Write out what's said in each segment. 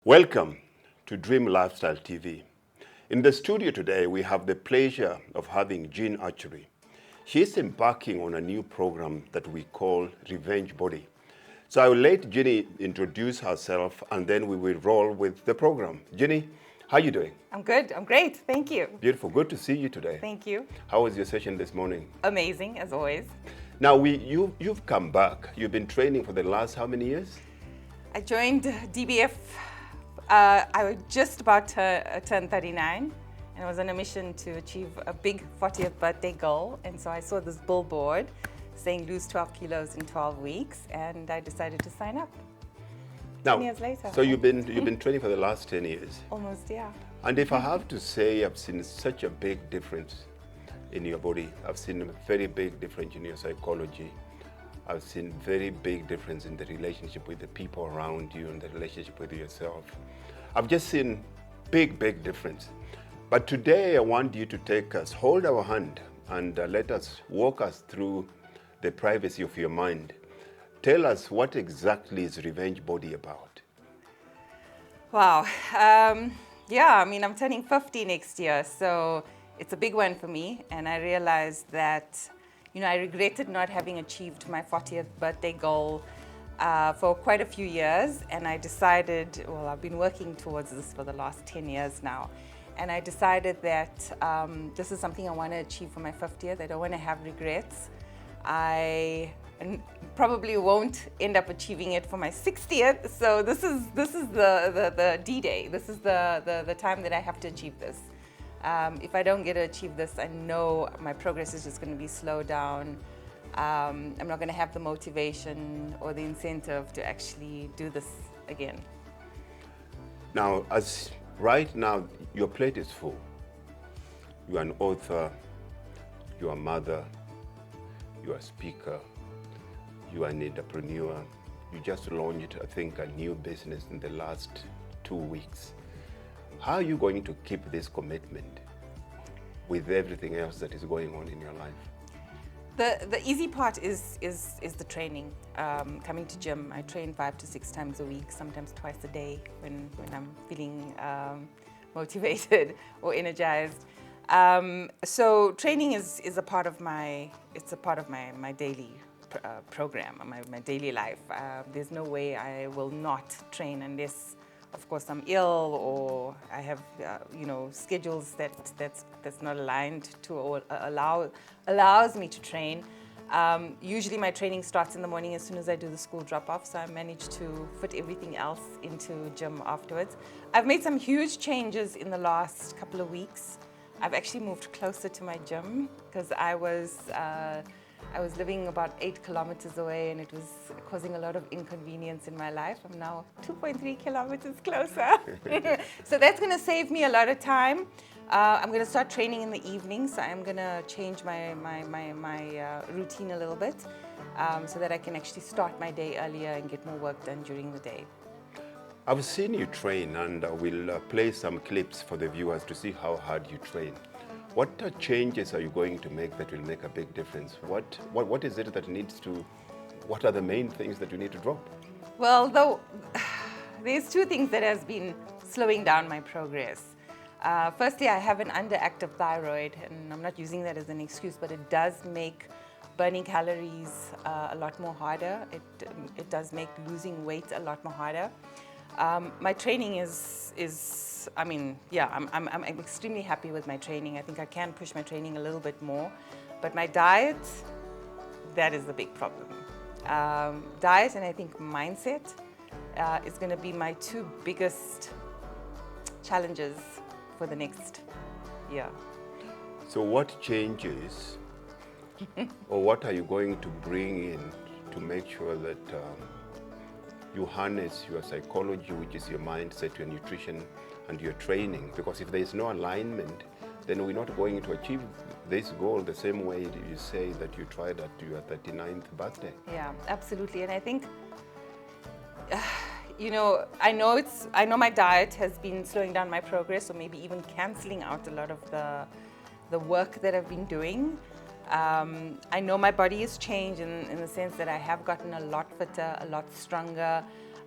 Welcome to Dream Lifestyle TV. In the studio today, we have the pleasure of having Jean Archary. She's embarking on a new program that we call Revenge Body. So I will let Jeannie introduce herself and then we will roll with the program. Jeannie, how are you doing? I'm good. I'm great. Thank you. Beautiful. Good to see you today. Thank you. How was your session this morning? Amazing, as always. Now, you've come back. You've been training for the last how many years? I joined DBF. I was just about to turn 39 and I was on a mission to achieve a big 40th birthday goal. And so I saw this billboard saying lose 12 kilos in 12 weeks and I decided to sign up. Now, 10 years later. So you've been training for the last 10 years. Almost, yeah. And if I have to say, I've seen such a big difference in your body. I've seen a very big difference in your psychology. I've seen very big difference in the relationship with the people around you and the relationship with yourself. I've just seen big difference. But today I want you to take us, hold our hand and let us walk us through the privacy of your mind. Tell us what exactly is Revenge Body about? Wow. Yeah, I mean, I'm turning 50 next year, so it's a big one for me. And I realized that, I regretted not having achieved my 40th birthday goal for quite a few years. And I decided, well, I've been working towards this for the last 10 years now. And I decided that this is something I want to achieve for my 50th. I don't want to have regrets. I probably won't end up achieving it for my 60th. So this is the D-Day. This is the time that I have to achieve this. If I don't get to achieve this, I know my progress is just going to be slowed down. I'm not going to have the motivation or the incentive to actually do this again. Now, right now, your plate is full. You are an author, you are a mother, you are a speaker, you are an entrepreneur. You just launched, I think, a new business in the last 2 weeks. How are you going to keep this commitment with everything else that is going on in your life? The easy part is the training. Coming to gym, I train 5 to 6 times a week, sometimes twice a day when I'm feeling motivated or energized. So training is a part of my daily program, my daily life. There's no way I will not train unless, of course, I'm ill or I have, schedules that's not aligned to or allows me to train. Usually my training starts in the morning as soon as I do the school drop-off, so I manage to fit everything else into gym afterwards. I've made some huge changes in the last couple of weeks. I've actually moved closer to my gym because I was living about 8 kilometers away and it was causing a lot of inconvenience in my life. I'm now 2.3 kilometers closer. So that's going to save me a lot of time. I'm going to start training in the evening, so I'm going to change my routine a little bit so that I can actually start my day earlier and get more work done during the day. I've seen you train and we'll play some clips for the viewers to see how hard you train. What changes are you going to make that will make a big difference? What is it that needs to, what are the main things that you need to drop? Well, there's 2 things that has been slowing down my progress. Firstly, I have an underactive thyroid, and I'm not using that as an excuse, but it does make burning calories a lot more harder. It does make losing weight a lot more harder. My training I'm extremely happy with my training. I think I can push my training a little bit more, but my diet, that is the big problem. Diet and I think mindset is going to be my 2 biggest challenges for the next year. So what changes or what are you going to bring in to make sure that you harness your psychology, which is your mindset, your nutrition, and your training? Because if there is no alignment, then we're not going to achieve this goal the same way you say that you tried at your 39th birthday. Yeah, absolutely. And I think, I know my diet has been slowing down my progress or maybe even canceling out a lot of the work that I've been doing. I know my body has changed in the sense that I have gotten a lot fitter, a lot stronger.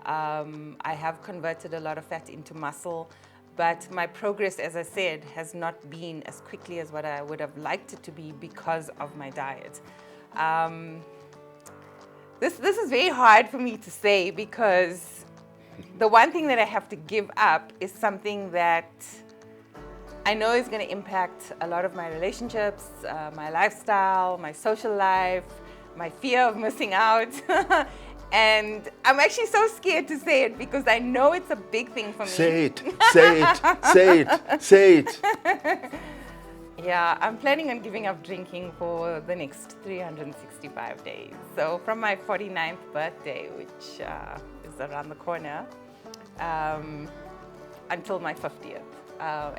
I have converted a lot of fat into muscle, but my progress, as I said, has not been as quickly as what I would have liked it to be because of my diet. This is very hard for me to say, because the one thing that I have to give up is something that I know is going to impact a lot of my relationships, my lifestyle, my social life, my fear of missing out. And I'm actually so scared to say it because I know it's a big thing for me. Say it, say it, say it, say it. Yeah, I'm planning on giving up drinking for the next 365 days. So from my 49th birthday, which is around the corner, until my 50th.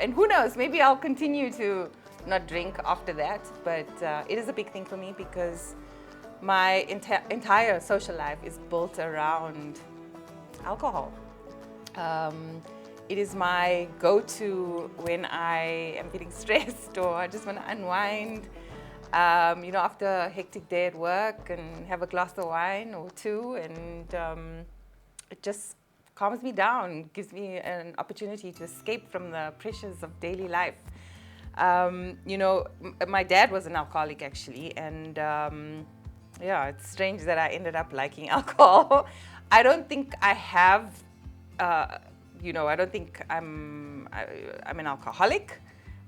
And who knows, maybe I'll continue to not drink after that, but it is a big thing for me because my entire social life is built around alcohol. It is my go-to when I am feeling stressed or I just want to unwind, after a hectic day at work, and have a glass of wine or two, and it just calms me down, gives me an opportunity to escape from the pressures of daily life. My dad was an alcoholic actually, and it's strange that I ended up liking alcohol. I don't think I have, I don't think I'm an alcoholic.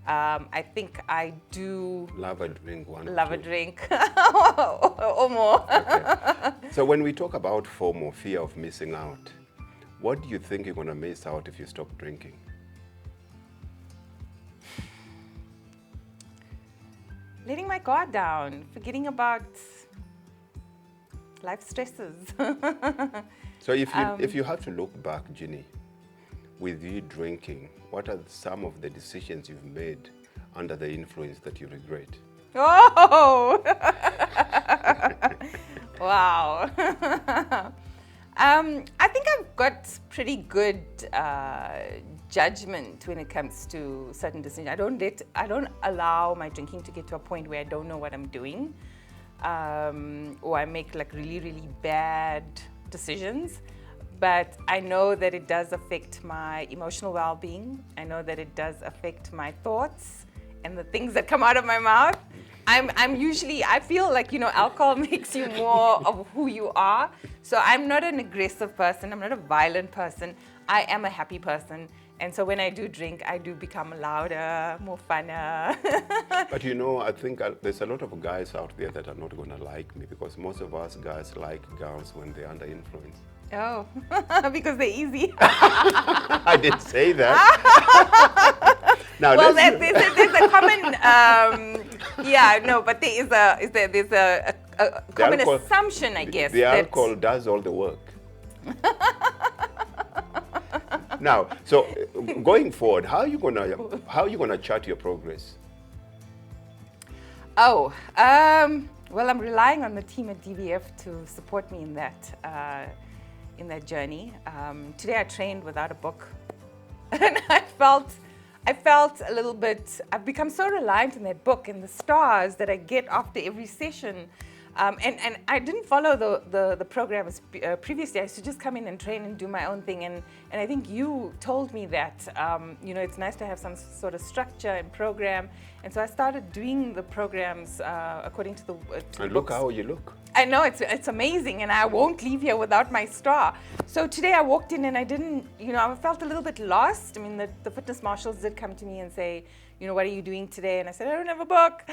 I think I do love a drink, love a drink or more. Okay. So when we talk about FOMO, fear of missing out, what do you think you're going to miss out if you stop drinking? Letting my guard down, forgetting about life stresses. So if you have to look back, Ginny, with you drinking, what are some of the decisions you've made under the influence that you regret? Oh! Wow. I think I've got pretty good judgment when it comes to certain decisions. I don't allow my drinking to get to a point where I don't know what I'm doing, or I make like really, really bad decisions. But I know that it does affect my emotional well-being. I know that it does affect my thoughts and the things that come out of my mouth. I feel like, alcohol makes you more of who you are. So I'm not an aggressive person. I'm not a violent person. I am a happy person. And so when I do drink, I do become louder, more funner. But I think there's a lot of guys out there that are not going to like me, because most of us guys like girls when they're under influence. Oh, because they're easy. I didn't say that. Now, well, there's a common, but there's a common assumption, I guess. The alcohol does all the work. Now, so going forward, how are you gonna chart your progress? Well, I'm relying on the team at DBF to support me in that journey. Today I trained without a book, and I felt a little bit, I've become so reliant on that book and the stars that I get after every session. And I didn't follow the programs previously. I used to just come in and train and do my own thing. And I think you told me that, it's nice to have some sort of structure and program. And so I started doing the programs according to the and look how you look. I know, it's amazing, and I won't leave here without my star. So today I walked in and I didn't, I felt a little bit lost. I mean, the fitness marshals did come to me and say, what are you doing today? And I said, I don't have a book.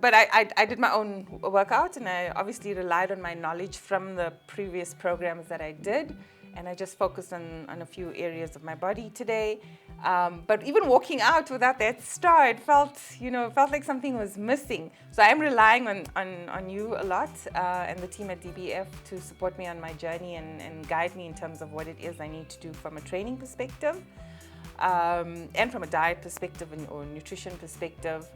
But I did my own workout, and I obviously relied on my knowledge from the previous programs that I did. And I just focused on a few areas of my body today. But even walking out without that star, it felt like something was missing. So I'm relying on you a lot and the team at DBF to support me on my journey and guide me in terms of what it is I need to do from a training perspective and from a diet perspective or nutrition perspective.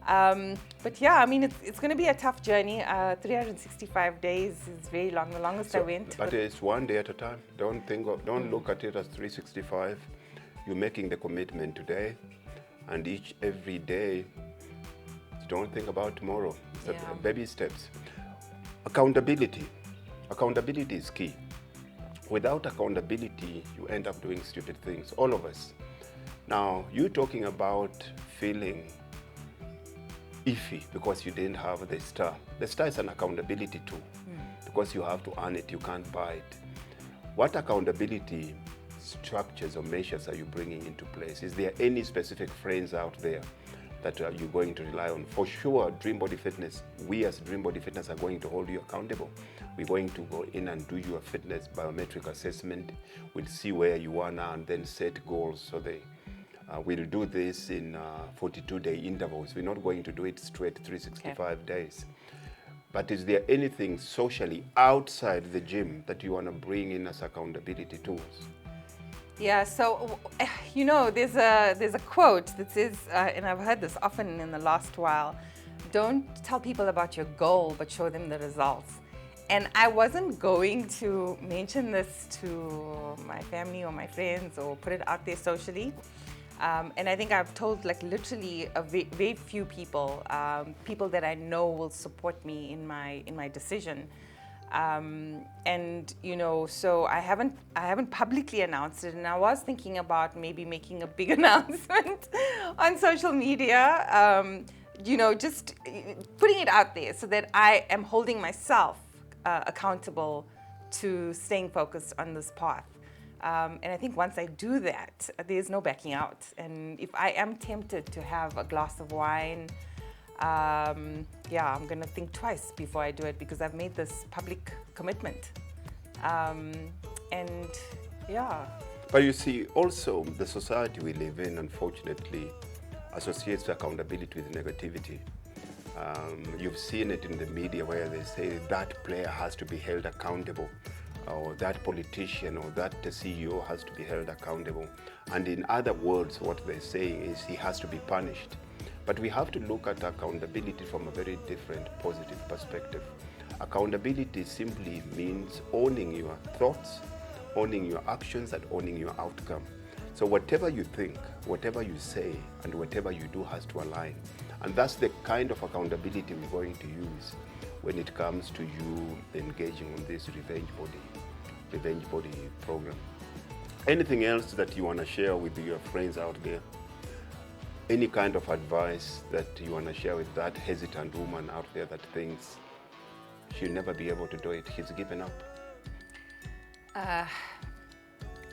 But yeah, I mean, it's going to be a tough journey. 365 days is very long, the longest I went. But it's one day at a time. Don't look at it as 365. You're making the commitment today, and every day. Don't think about tomorrow. Baby steps. Accountability. Accountability is key. Without accountability, you end up doing stupid things, all of us. Now, you're talking about feeling iffy because you didn't have the star. The star is an accountability tool because you have to earn it, you can't buy it. What accountability structures or measures are you bringing into place? Is there any specific friends out there that you're going to rely on? For sure, Dream Body Fitness, we as Dream Body Fitness are going to hold you accountable. We're going to go in and do your fitness biometric assessment. We'll see where you are now and then set goals. So we'll do this in 42-day intervals. We're not going to do it straight 365 days. But is there anything socially outside the gym that you want to bring in as accountability tools? Yeah, so, there's a quote that says, and I've heard this often in the last while, don't tell people about your goal, but show them the results. And I wasn't going to mention this to my family or my friends or put it out there socially. And I think I've told literally very few people, people that I know will support me in my decision. So I haven't publicly announced it, and I was thinking about maybe making a big announcement on social media, just putting it out there so that I am holding myself accountable to staying focused on this path. And I think once I do that, there's no backing out. And if I am tempted to have a glass of wine, I'm going to think twice before I do it because I've made this public commitment. But you see, also the society we live in, unfortunately, associates accountability with negativity. You've seen it in the media where they say that player has to be held accountable, or that politician or that CEO has to be held accountable. And in other words, what they're saying is he has to be punished. But we have to look at accountability from a very different positive perspective. Accountability simply means owning your thoughts, owning your actions, and owning your outcome. So whatever you think, whatever you say, and whatever you do has to align. And that's the kind of accountability we're going to use when it comes to you engaging on this Revenge Body program. Anything else that you want to share with your friends out there? Any kind of advice that you want to share with that hesitant woman out there that thinks she'll never be able to do it, she's given up?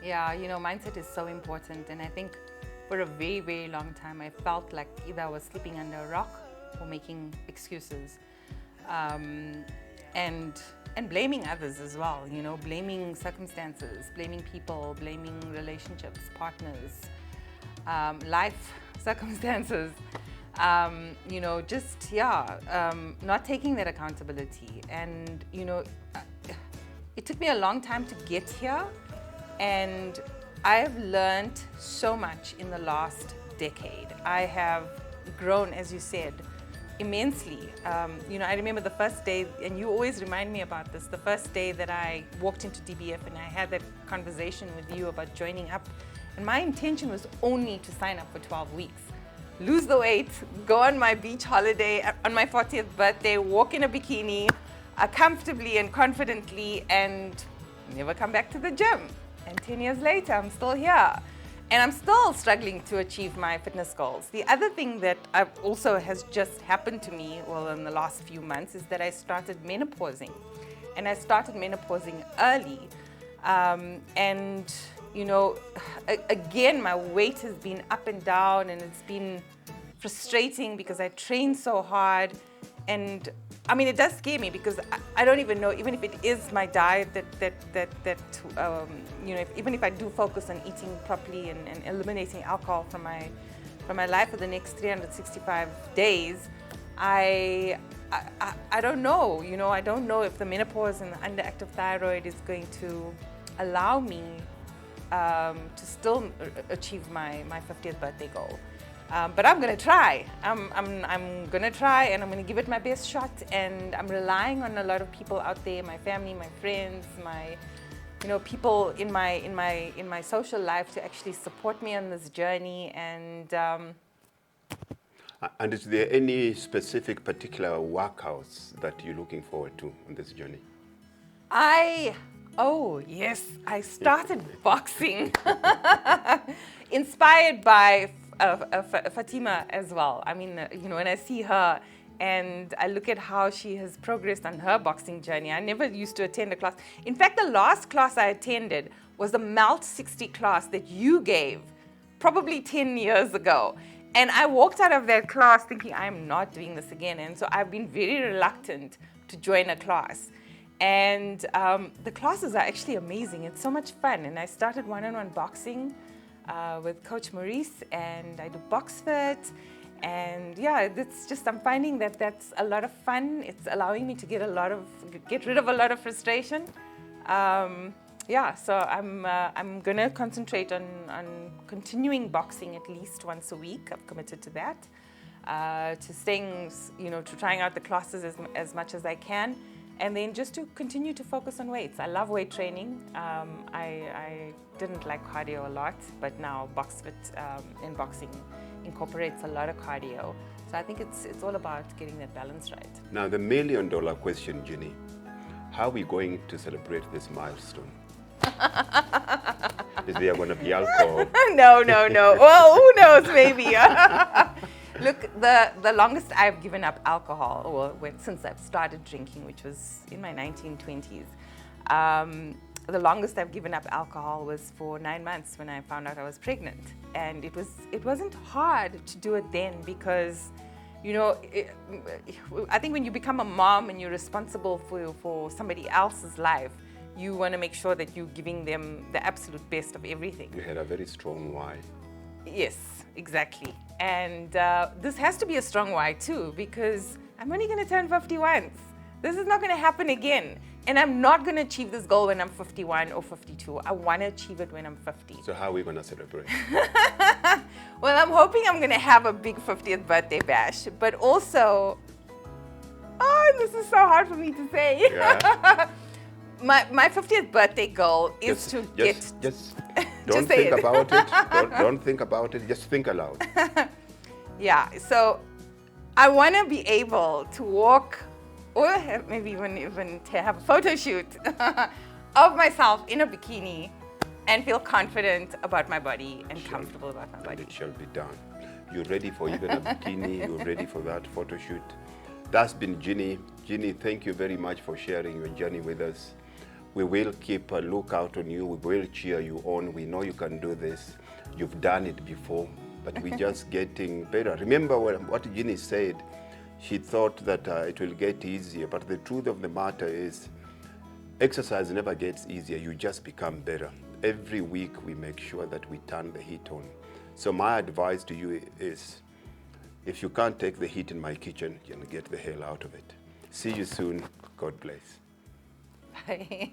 Mindset is so important. And I think for a very, very long time, I felt like either I was sleeping under a rock or making excuses. And blaming others as well, blaming circumstances, blaming people, blaming relationships, partners, life circumstances, not taking that accountability. And, it took me a long time to get here, and I've learned so much in the last decade. I have grown, as you said, immensely. I remember the first day, and you always remind me about this, the first day that I walked into DBF and I had that conversation with you about joining up. And my intention was only to sign up for 12 weeks, lose the weight, go on my beach holiday on my 40th birthday, walk in a bikini, comfortably and confidently, and never come back to the gym. And 10 years later, I'm still here. And I'm still struggling to achieve my fitness goals. The other thing that also has just happened to me, in the last few months, is that I started menopausing. And I started menopausing early. Again, my weight has been up and down, and it's been frustrating because I train so hard. And it does scare me because I don't even know, even if it is my diet even if I do focus on eating properly and eliminating alcohol from my life for the next 365 days, I don't know, I don't know if the menopause and the underactive thyroid is going to allow me to still achieve my 50th birthday goal. But I'm going to try. I'm going to try, and I'm going to give it my best shot. And I'm relying on a lot of people out there, my family, my friends, my people in my social life to actually support me on this journey. And is there any specific particular workouts that you're looking forward to on this journey? Oh yes, I started boxing, inspired by Fatima as well. I mean, when I see her and I look at how she has progressed on her boxing journey, I never used to attend a class. In fact, the last class I attended was the Melt 60 class that you gave probably 10 years ago. And I walked out of that class thinking, I'm not doing this again. And so I've been very reluctant to join a class. And the classes are actually amazing. It's so much fun. And I started one-on-one boxing with Coach Maurice, and I do box fit. And yeah, it's just, I'm finding that that's a lot of fun. It's allowing me to get rid of a lot of frustration. Yeah, so I'm gonna concentrate on continuing boxing at least once a week. I've committed to that. To staying, to trying out the classes as much as I can, and then just to continue to focus on weights. I love weight training. I didn't like cardio a lot, but now BoxFit in boxing incorporates a lot of cardio. So I think it's all about getting that balance right. Now the $1 million question, Ginny, how are we going to celebrate this milestone? Is there going to be alcohol? No. Well, who knows, maybe. Look, the longest I've given up alcohol, since I've started drinking, which was in my 1920s, the longest I've given up alcohol was for 9 months when I found out I was pregnant. And it wasn't hard to do it then because, I think when you become a mom and you're responsible for somebody else's life, you want to make sure that you're giving them the absolute best of everything. You had a very strong why. Yes, exactly. And this has to be a strong why too, because I'm only going to turn 50 once. This is not going to happen again. And I'm not going to achieve this goal when I'm 51 or 52. I want to achieve it when I'm 50. So how are we going to celebrate? Well, I'm hoping I'm going to have a big 50th birthday bash, but also, this is so hard for me to say. Yeah. My 50th birthday goal is to get... Don't think about it. Don't think about it. Just think aloud. Yeah, so I want to be able to walk, or maybe even to have a photo shoot of myself in a bikini and feel confident about my body and comfortable about my body. It shall be done. You're ready for even a bikini. You're ready for that photo shoot. That's been Ginny. Ginny, thank you very much for sharing your journey with us. We will keep a lookout on you. We will cheer you on. We know you can do this. You've done it before, but we're just getting better. Remember what Ginny said. She thought that it will get easier, but the truth of the matter is exercise never gets easier. You just become better. Every week we make sure that we turn the heat on. So my advice to you is, if you can't take the heat in my kitchen, you're gonna get the hell out of it. See you soon. God bless. Bye.